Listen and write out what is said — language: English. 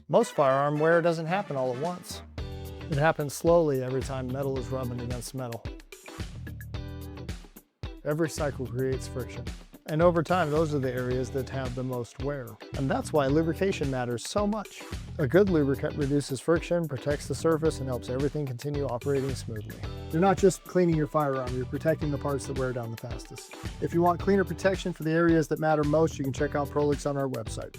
Most firearm wear doesn't happen all at once. It happens slowly every time metal is rubbing against metal. Every cycle creates friction. And over time, those are the areas that have the most wear. And that's why lubrication matters so much. A good lubricant reduces friction, protects the surface, and helps everything continue operating smoothly. You're not just cleaning your firearm, you're protecting the parts that wear down the fastest. If you want cleaner protection for the areas that matter most, you can check out Prolix on our website.